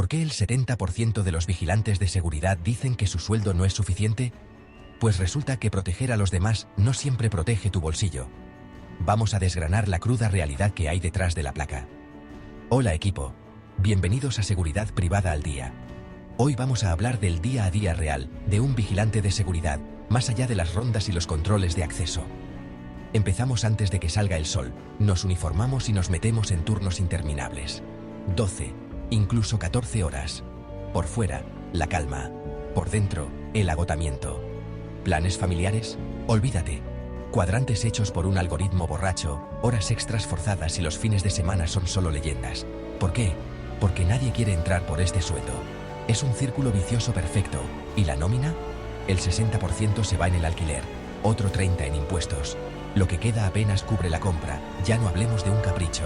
¿Por qué el 70% de los vigilantes de seguridad dicen que su sueldo no es suficiente? Pues resulta que proteger a los demás no siempre protege tu bolsillo. Vamos a desgranar la cruda realidad que hay detrás de la placa. Hola equipo, bienvenidos a Seguridad Privada al Día. Hoy vamos a hablar del día a día real de un vigilante de seguridad, más allá de las rondas y los controles de acceso. Empezamos antes de que salga el sol, nos uniformamos y nos metemos en turnos interminables. 12, incluso 14 horas. Por fuera, la calma. Por dentro, el agotamiento. ¿Planes familiares? Olvídate. Cuadrantes hechos por un algoritmo borracho, horas extras forzadas y los fines de semana son solo leyendas. ¿Por qué? Porque nadie quiere entrar por este sueldo. Es un círculo vicioso perfecto. ¿Y la nómina? El 60% se va en el alquiler, otro 30% en impuestos. Lo que queda apenas cubre la compra, ya no hablemos de un capricho.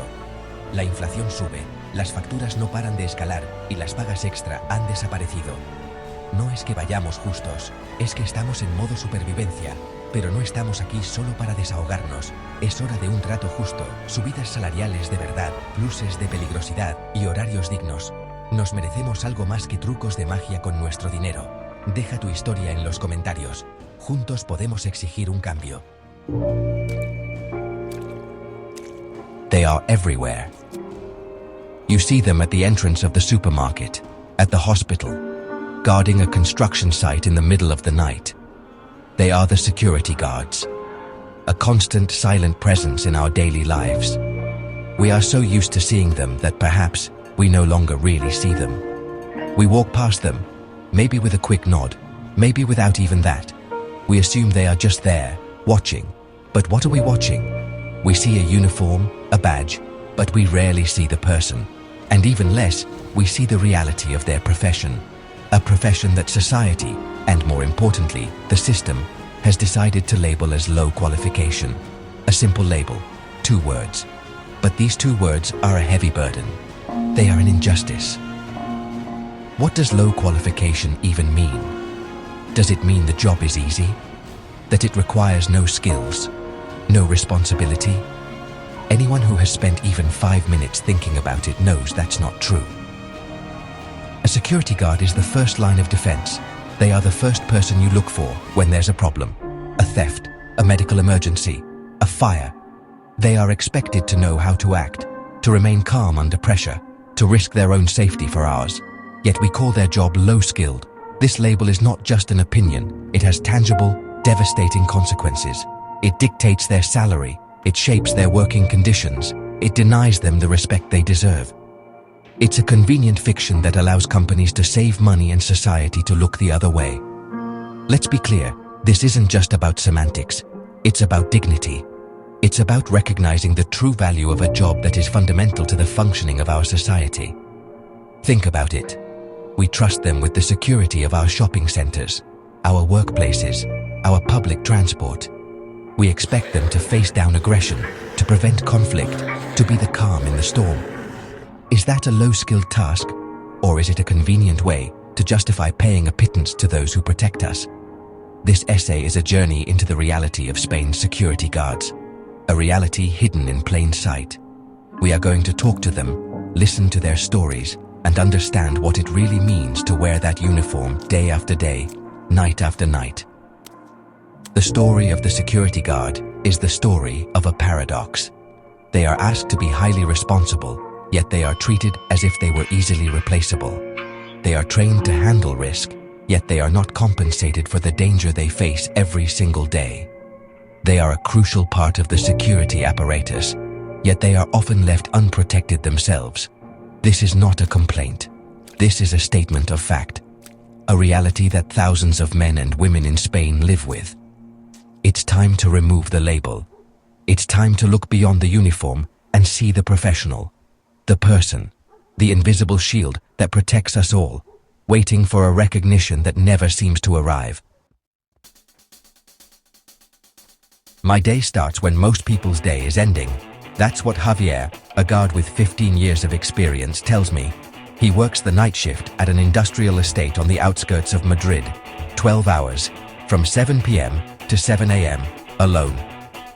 La inflación sube, las facturas no paran de escalar y las pagas extra han desaparecido. No es que vayamos justos, es que estamos en modo supervivencia, pero no estamos aquí solo para desahogarnos. Es hora de un trato justo, subidas salariales de verdad, pluses de peligrosidad y horarios dignos. Nos merecemos algo más que trucos de magia con nuestro dinero. Deja tu historia en los comentarios. Juntos podemos exigir un cambio. They are everywhere. You see them at the entrance of the supermarket, at the hospital, guarding a construction site in the middle of the night. They are the security guards, a constant silent presence in our daily lives. We are so used to seeing them that perhaps we no longer really see them. We walk past them, maybe with a quick nod, maybe without even that. We assume they are just there, watching. But what are we watching? We see a uniform, a badge, but we rarely see the person. And even less, we see the reality of their profession. A profession that society, and more importantly, the system, has decided to label as low qualification. A simple label, 2 words. But these 2 words are a heavy burden. They are an injustice. What does low qualification even mean? Does it mean the job is easy? That it requires no skills? No responsibility? Anyone who has spent even 5 minutes thinking about it knows that's not true. A security guard is the first line of defense. They are the first person you look for when there's a problem. A theft, a medical emergency, a fire. They are expected to know how to act, to remain calm under pressure, to risk their own safety for ours. Yet we call their job low-skilled. This label is not just an opinion. It has tangible, devastating consequences. It dictates their salary. It shapes their working conditions. It denies them the respect they deserve. It's a convenient fiction that allows companies to save money and society to look the other way. Let's be clear, this isn't just about semantics. It's about dignity. It's about recognizing the true value of a job that is fundamental to the functioning of our society. Think about it. We trust them with the security of our shopping centers, our workplaces, our public transport. We expect them to face down aggression, to prevent conflict, to be the calm in the storm. Is that a low-skilled task, or is it a convenient way to justify paying a pittance to those who protect us? This essay is a journey into the reality of Spain's security guards, a reality hidden in plain sight. We are going to talk to them, listen to their stories, and understand what it really means to wear that uniform day after day, night after night. The story of the security guard is the story of a paradox. They are asked to be highly responsible, yet they are treated as if they were easily replaceable. They are trained to handle risk, yet they are not compensated for the danger they face every single day. They are a crucial part of the security apparatus, yet they are often left unprotected themselves. This is not a complaint. This is a statement of fact, a reality that thousands of men and women in Spain live with. It's time to remove the label. It's time to look beyond the uniform and see the professional, the person, the invisible shield that protects us all, waiting for a recognition that never seems to arrive. My day starts when most people's day is ending. That's what Javier, a guard with 15 years of experience, tells me. He works the night shift at an industrial estate on the outskirts of Madrid, 12 hours, from 7 p.m. to 7 a.m., alone.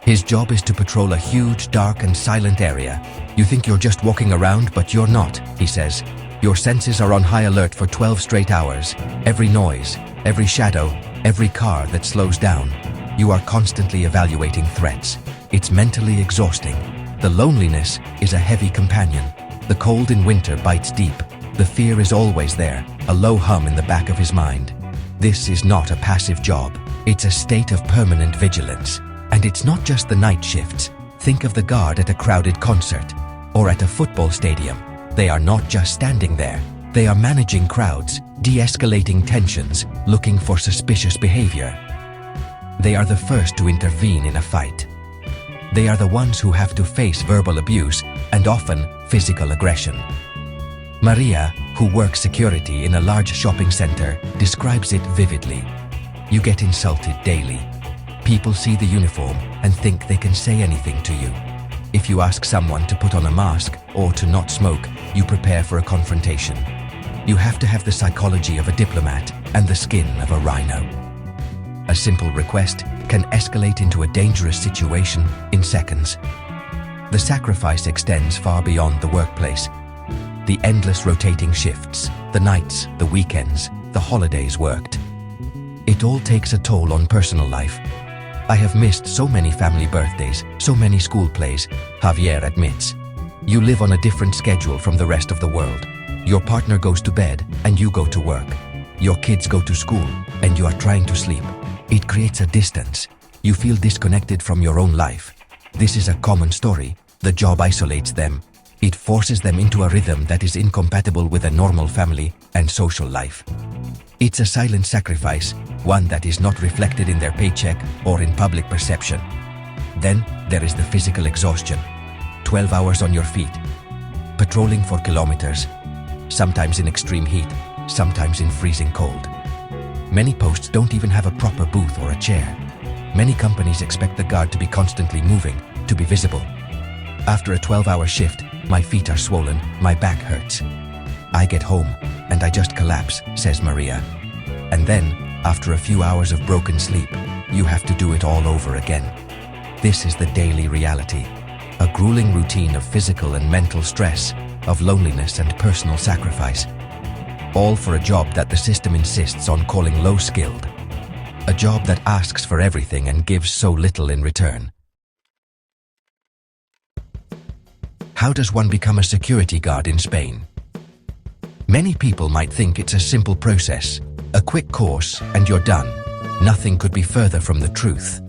His job is to patrol a huge, dark and silent area. You think you're just walking around, but you're not, he says. Your senses are on high alert for 12 straight hours. Every noise, every shadow, every car that slows down. You are constantly evaluating threats. It's mentally exhausting. The loneliness is a heavy companion. The cold in winter bites deep. The fear is always there, a low hum in the back of his mind. This is not a passive job. It's a state of permanent vigilance. And it's not just the night shifts. Think of the guard at a crowded concert or at a football stadium. They are not just standing there. They are managing crowds, de-escalating tensions, looking for suspicious behavior. They are the first to intervene in a fight. They are the ones who have to face verbal abuse and often physical aggression. Maria, who works security in a large shopping center, describes it vividly. You get insulted daily. People see the uniform and think they can say anything to you. If you ask someone to put on a mask or to not smoke, you prepare for a confrontation. You have to have the psychology of a diplomat and the skin of a rhino. A simple request can escalate into a dangerous situation in seconds. The sacrifice extends far beyond the workplace. The endless rotating shifts, the nights, the weekends, the holidays worked. It all takes a toll on personal life. I have missed so many family birthdays, so many school plays, Javier admits. You live on a different schedule from the rest of the world. Your partner goes to bed and you go to work. Your kids go to school and you are trying to sleep. It creates a distance. You feel disconnected from your own life. This is a common story. The job isolates them. It forces them into a rhythm that is incompatible with a normal family and social life. It's a silent sacrifice, one that is not reflected in their paycheck or in public perception. Then there is the physical exhaustion. 12 hours on your feet, patrolling for kilometers, sometimes in extreme heat, sometimes in freezing cold. Many posts don't even have a proper booth or a chair. Many companies expect the guard to be constantly moving, to be visible. After a 12-hour shift, my feet are swollen, my back hurts. I get home and I just collapse, says Maria. And then, after a few hours of broken sleep, you have to do it all over again. This is the daily reality. A grueling routine of physical and mental stress, of loneliness and personal sacrifice. All for a job that the system insists on calling low-skilled. A job that asks for everything and gives so little in return. How does one become a security guard in Spain? Many people might think it's a simple process, a quick course and you're done. Nothing could be further from the truth.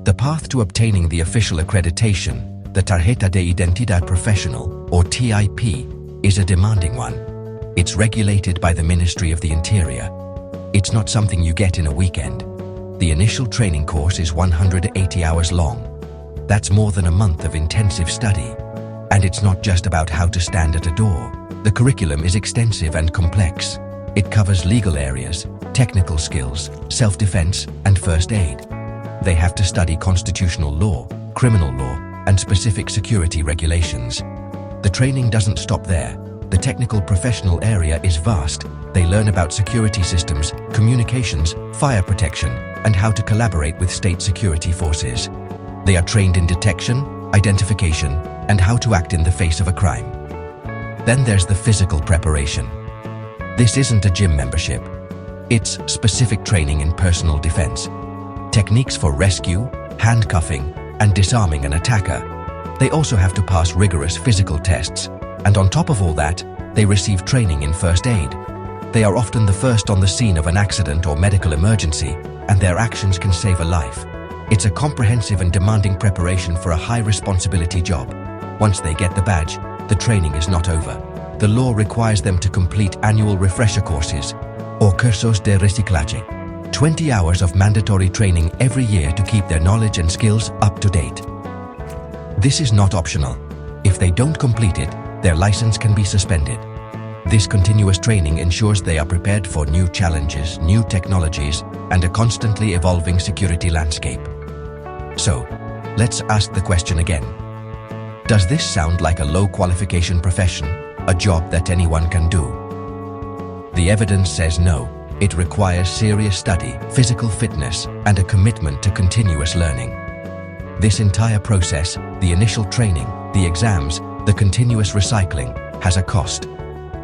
The path to obtaining the official accreditation, the Tarjeta de Identidad Profesional, or TIP, is a demanding one. It's regulated by the Ministry of the Interior. It's not something you get in a weekend. The initial training course is 180 hours long. That's more than a month of intensive study. And it's not just about how to stand at a door. The curriculum is extensive and complex. It covers legal areas, technical skills, self-defense, and first aid. They have to study constitutional law, criminal law, and specific security regulations. The training doesn't stop there. The technical professional area is vast. They learn about security systems, communications, fire protection, and how to collaborate with state security forces. They are trained in detection, identification, and how to act in the face of a crime. Then there's the physical preparation. This isn't a gym membership. It's specific training in personal defense. Techniques for rescue, handcuffing, and disarming an attacker. They also have to pass rigorous physical tests. And on top of all that, they receive training in first aid. They are often the first on the scene of an accident or medical emergency, and their actions can save a life. It's a comprehensive and demanding preparation for a high-responsibility job. Once they get the badge, the training is not over. The law requires them to complete annual refresher courses, or cursos de reciclaje. 20 hours of mandatory training every year to keep their knowledge and skills up to date. This is not optional. If they don't complete it, their license can be suspended. This continuous training ensures they are prepared for new challenges, new technologies, and a constantly evolving security landscape. So, let's ask the question again. Does this sound like a low-qualification profession, a job that anyone can do? The evidence says no. It requires serious study, physical fitness, and a commitment to continuous learning. This entire process, the initial training, the exams, the continuous recycling, has a cost.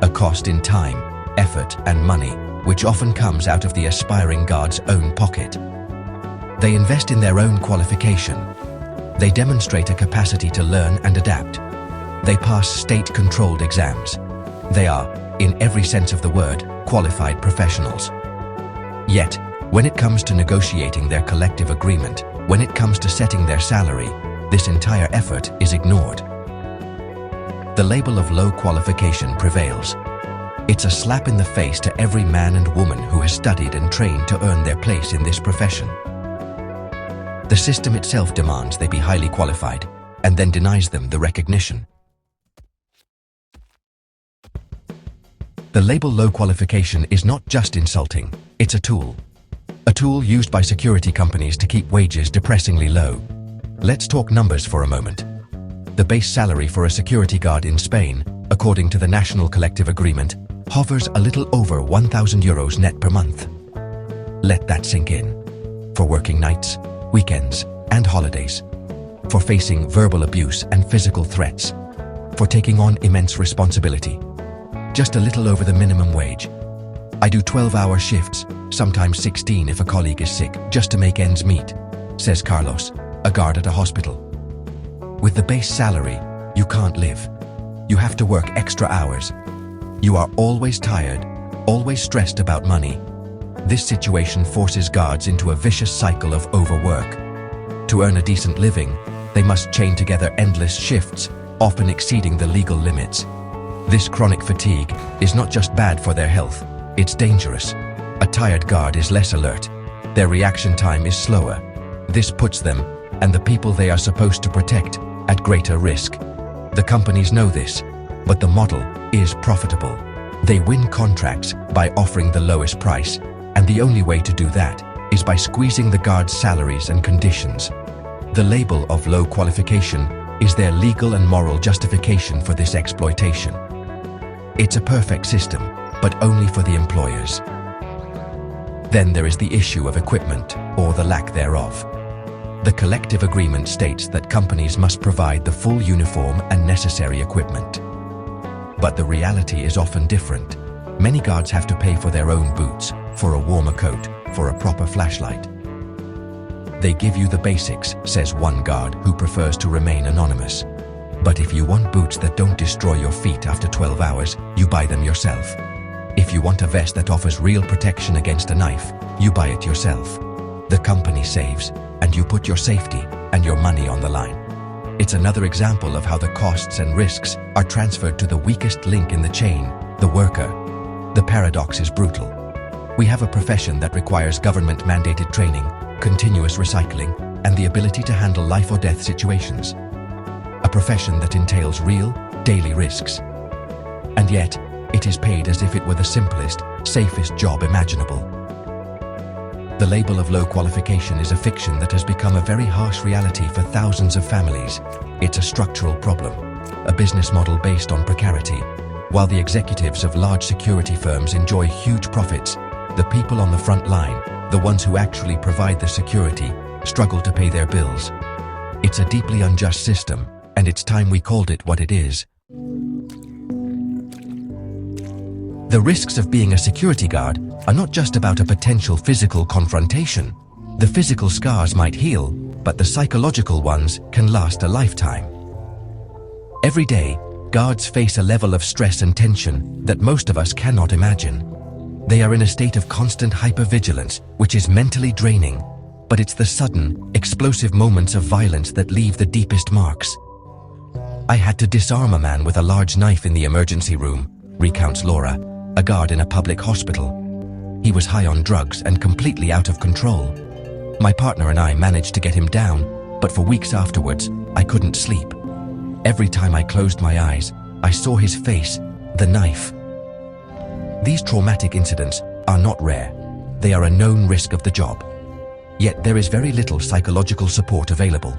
a cost in time, effort, and money, which often comes out of the aspiring guard's own pocket. They invest in their own qualification. They demonstrate a capacity to learn and adapt. They pass state-controlled exams. They are, in every sense of the word, qualified professionals. Yet, when it comes to negotiating their collective agreement, when it comes to setting their salary, this entire effort is ignored. The label of low qualification prevails. It's a slap in the face to every man and woman who has studied and trained to earn their place in this profession. The system itself demands they be highly qualified and then denies them the recognition. The label low qualification is not just insulting, it's a tool. A tool used by security companies to keep wages depressingly low. Let's talk numbers for a moment. The base salary for a security guard in Spain, according to the National Collective Agreement, hovers a little over €1,000 net per month. Let that sink in. For working nights, weekends, and holidays. For facing verbal abuse and physical threats. For taking on immense responsibility. Just a little over the minimum wage. I do 12-hour shifts, sometimes 16 if a colleague is sick, just to make ends meet, says Carlos, a guard at a hospital. With the base salary, you can't live. You have to work extra hours. You are always tired, always stressed about money. This situation forces guards into a vicious cycle of overwork. To earn a decent living, they must chain together endless shifts, often exceeding the legal limits. This chronic fatigue is not just bad for their health, it's dangerous. A tired guard is less alert. Their reaction time is slower. This puts them, and the people they are supposed to protect, at greater risk. The companies know this, but the model is profitable. They win contracts by offering the lowest price, and the only way to do that is by squeezing the guards' salaries and conditions. The label of low qualification is their legal and moral justification for this exploitation. It's a perfect system, but only for the employers. Then there is the issue of equipment, or the lack thereof. The collective agreement states that companies must provide the full uniform and necessary equipment. But the reality is often different. Many guards have to pay for their own boots, for a warmer coat, for a proper flashlight. They give you the basics, says one guard who prefers to remain anonymous. But if you want boots that don't destroy your feet after 12 hours, you buy them yourself. If you want a vest that offers real protection against a knife, you buy it yourself. The company saves, and you put your safety and your money on the line. It's another example of how the costs and risks are transferred to the weakest link in the chain, the worker. The paradox is brutal. We have a profession that requires government-mandated training, continuous recycling, and the ability to handle life or death situations. A profession that entails real, daily risks. And yet, it is paid as if it were the simplest, safest job imaginable. The label of low qualification is a fiction that has become a very harsh reality for thousands of families. It's a structural problem, a business model based on precarity. While the executives of large security firms enjoy huge profits, the people on the front line, the ones who actually provide the security, struggle to pay their bills. It's a deeply unjust system, and it's time we called it what it is. The risks of being a security guard are not just about a potential physical confrontation. The physical scars might heal, but the psychological ones can last a lifetime. Every day, guards face a level of stress and tension that most of us cannot imagine. They are in a state of constant hypervigilance, which is mentally draining, but it's the sudden, explosive moments of violence that leave the deepest marks. I had to disarm a man with a large knife in the emergency room, recounts Laura, a guard in a public hospital. He was high on drugs and completely out of control. My partner and I managed to get him down, but for weeks afterwards, I couldn't sleep. Every time I closed my eyes, I saw his face, the knife. These traumatic incidents are not rare. They are a known risk of the job. Yet there is very little psychological support available.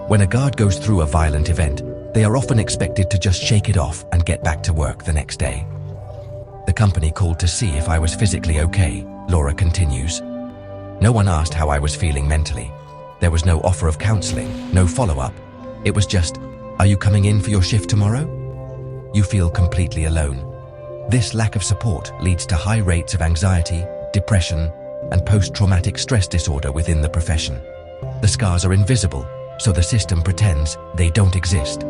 When a guard goes through a violent event, they are often expected to just shake it off and get back to work the next day. The company called to see if I was physically okay, Laura continues. No one asked how I was feeling mentally. There was no offer of counseling, no follow-up. It was just, "Are you coming in for your shift tomorrow?" You feel completely alone. This lack of support leads to high rates of anxiety, depression, and post-traumatic stress disorder within the profession. The scars are invisible, so the system pretends they don't exist.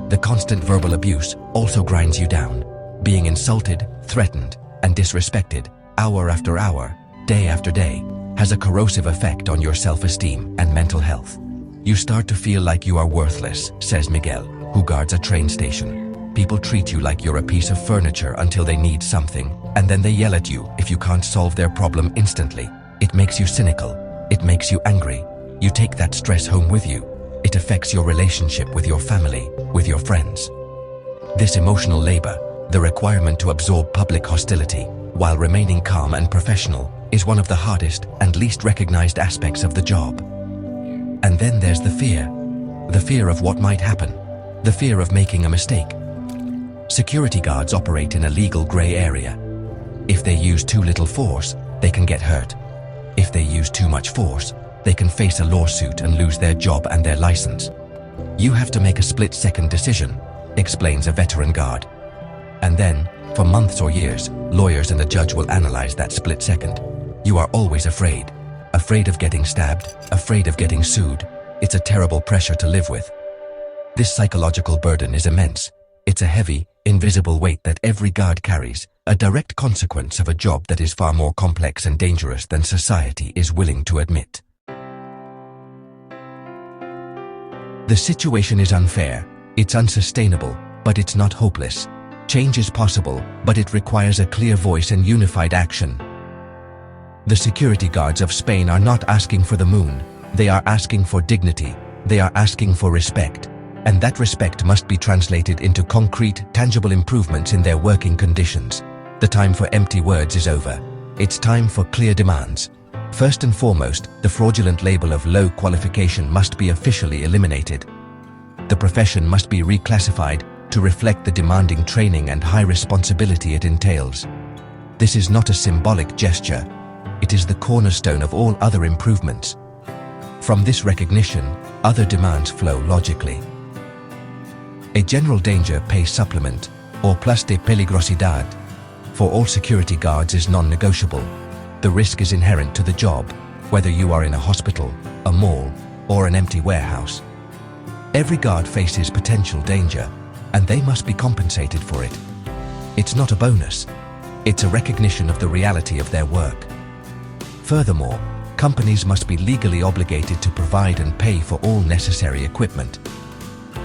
The constant verbal abuse also grinds you down. Being insulted, threatened, and disrespected, hour after hour, day after day, has a corrosive effect on your self-esteem and mental health. You start to feel like you are worthless, says Miguel, who guards a train station. People treat you like you're a piece of furniture until they need something, and then they yell at you if you can't solve their problem instantly. It makes you cynical. It makes you angry. You take that stress home with you. It affects your relationship with your family, with your friends. This emotional labor, the requirement to absorb public hostility, while remaining calm and professional, is one of the hardest and least recognized aspects of the job. And then there's the fear of what might happen, the fear of making a mistake. Security guards operate in a legal gray area. If they use too little force, they can get hurt. If they use too much force, they can face a lawsuit and lose their job and their license. You have to make a split-second decision, explains a veteran guard. And then, for months or years, lawyers and a judge will analyze that split second. You are always afraid. Afraid of getting stabbed, afraid of getting sued. It's a terrible pressure to live with. This psychological burden is immense. It's a heavy, invisible weight that every guard carries, a direct consequence of a job that is far more complex and dangerous than society is willing to admit. The situation is unfair, it's unsustainable, but it's not hopeless. Change is possible, but it requires a clear voice and unified action. The security guards of Spain are not asking for the moon. They are asking for dignity. They are asking for respect. And that respect must be translated into concrete, tangible improvements in their working conditions. The time for empty words is over. It's time for clear demands. First and foremost, the fraudulent label of low qualification must be officially eliminated. The profession must be reclassified to reflect the demanding training and high responsibility it entails. This is not a symbolic gesture. It is the cornerstone of all other improvements. From this recognition, other demands flow logically. A general danger pay supplement, or plus de peligrosidad, for all security guards is non-negotiable. The risk is inherent to the job, whether you are in a hospital, a mall, or an empty warehouse. Every guard faces potential danger, and they must be compensated for it. It's not a bonus. It's a recognition of the reality of their work. Furthermore, companies must be legally obligated to provide and pay for all necessary equipment.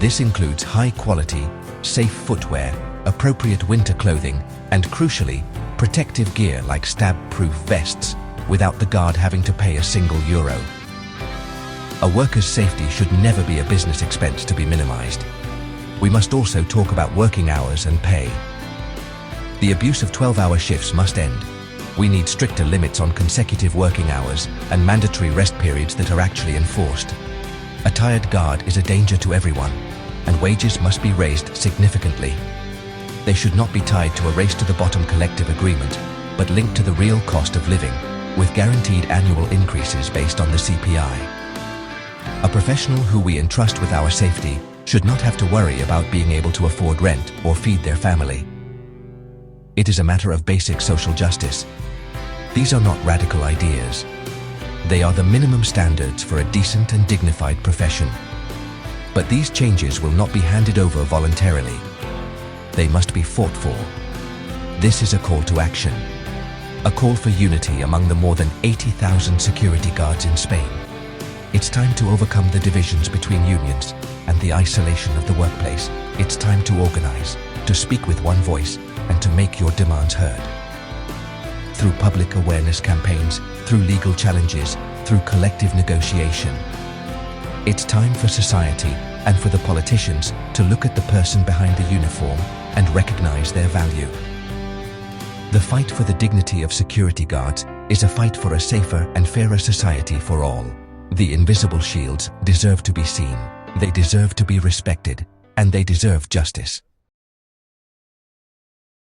This includes high-quality, safe footwear, appropriate winter clothing, and crucially, protective gear like stab-proof vests, without the guard having to pay a single euro. A worker's safety should never be a business expense to be minimized. We must also talk about working hours and pay. The abuse of 12-hour shifts must end. We need stricter limits on consecutive working hours and mandatory rest periods that are actually enforced. A tired guard is a danger to everyone, and wages must be raised significantly. They should not be tied to a race-to-the-bottom collective agreement, but linked to the real cost of living, with guaranteed annual increases based on the CPI. A professional who we entrust with our safety should not have to worry about being able to afford rent or feed their family. It is a matter of basic social justice. These are not radical ideas. They are the minimum standards for a decent and dignified profession. But these changes will not be handed over voluntarily. They must be fought for. This is a call to action. A call for unity among the more than 80,000 security guards in Spain. It's time to overcome the divisions between unions and the isolation of the workplace. It's time to organize, to speak with one voice, and to make your demands heard. Through public awareness campaigns, through legal challenges, through collective negotiation. It's time for society and for the politicians to look at the person behind the uniform and recognize their value. The fight for the dignity of security guards is a fight for a safer and fairer society for all. The invisible shields deserve to be seen, they deserve to be respected, and they deserve justice.